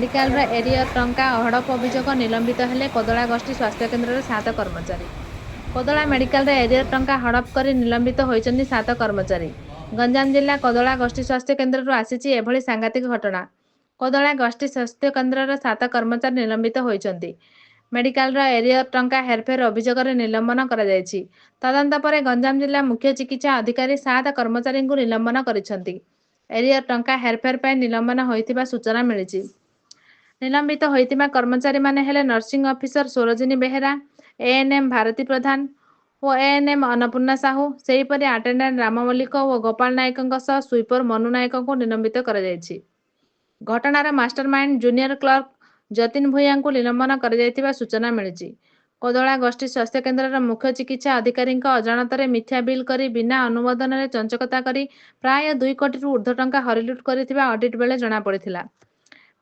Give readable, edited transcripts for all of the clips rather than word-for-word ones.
Medical arrear टंका हड़प अभियोग निलंबित हेले कोदला गोष्ठी स्वास्थ्य केन्द्र 7 कर्मचारी। कोदला मेडिकल एरियर टंका हड़प कर निलंबित होइछन्ति 7 कर्मचारी। गंजाम जिला कोदला गोष्ठी स्वास्थ्य केन्द्र आसीछि एभली सांघातिक घटना। कोदला गोष्ठी स्वास्थ्य केन्द्र 7 कर्मचारी निलंबित होइछन्ति। मेडिकल एरियर टंका हेरफेर अभियोग निलंबन करा जायछि। तदंत पर गंजाम जिला मुख्य चिकित्सा अधिकारी 7 कर्मचारी निलंबन करिछन्ति। एरियर टंका हेरफेर पर निलंबन होइथिबा सूचना मिलिछि। निलंबित होइतिबा कर्मचारी माने हेले nursing officer Sarojini Behera, ANM Bharati Pradhan और एएनएम अन्नपूर्णा साहू, सेहीपरि अटेंडेंट राम मल्लिक और गोपाल नायक सह स्वीपर मनु नायक को निलंबित करा जायछि। घटनार मास्टरमाइंड जूनियर क्लर्क जतिन भूया को निलंबन करा जायतिबा सूचना मिलिछि। कोदला गोष्ठी स्वास्थ्य केन्द्र मुख्य चिकित्सा अधिकारी अजाणत मिथ्या बिल करी बिना अनुमोदन में चंचकता करी प्राय 2 कोटी ऊर्ध्व टंका हरिलुट करिथिबा ऑडिट बेले जଣା पड़िथिला।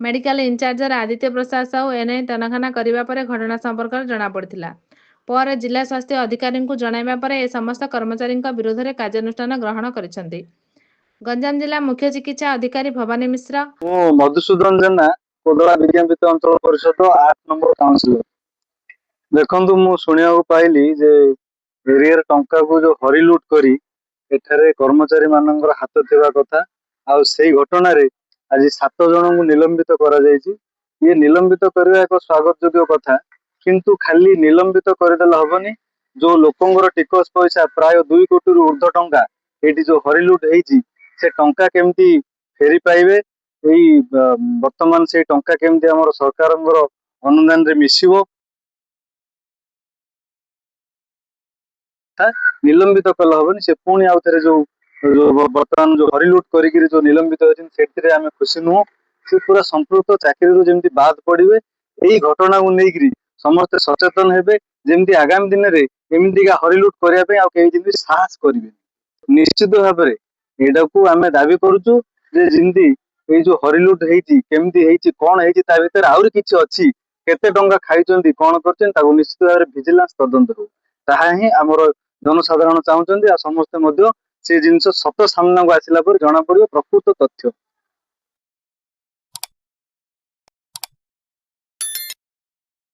मेडिकल इंचार्जर आदित्य प्रसाद साहू एने तनखाना करिबा परे घटना संपर्क जଣା पड़िथिला। पर जिला स्वास्थ्य अधिकारी को जणाइबा परे ए समस्त कर्मचारी विरोध में कार्यानुष्ठान ग्रहण करिसेंति। गंजाम जिला मुख्य चिकित्सा अधिकारी भवानी मिश्र मधुसूदन जेना कोदला विज्ञापित अंचल परिषद 8 नंबर काउंसिलर। देखंतु मु सुनिया पाइली जे एरियर टंका को जो हरिलुट करी एठारे कर्मचारी मानकर हाथ थिबा कथा आ सेही घटना रे आज 7 जन को निलंबित करा जायछि। ये निलंबित करबा एक स्वागत योग्य कथा, किंतु खाली निलंबित करदेला हबनी। जो लोकंगर टिकस पैसा प्राय 2 कोटी ऊर्ध्व टंका एठी जो हरिलुट हेछि से टंका केमती फेरी पाइबे, एई वर्तमान से टंका केमती हमर सरकारंगर अनुदान रे मिसिबो, निलंबित कल हबनी। से पुणी आउ थे जो वर्तमान जो हरिलुट करी जो निलंबित होइछन सेथिरे आमे खुशी नुह। से पूरा संपूर्ण चाकरी जेमती बाद पड़िबे एई घटना को नेकरी समस्त सचेतन हेबे, जेमती आगामी दिन रे एमितिका हरिलुट करिया पे आ केही जेमती साहस करिवे। निश्चित भाव में एटा को आमे दाबी करूछु जे जेमती ए जो हरिलुट हेछि केमती हेछि कोन हेछि ता भीतर आउरी किछि अछि, केते टंका खाइचंती कोन करचन ताको निश्चित भाव विजिलेंस तदंत हो। ताहा ही हमर जनसाधारण चाहूचंती आ समस्त मध्य से जिनस सत सामना को आसिला पर जଣା पड़ियो प्रकृत तथ्य।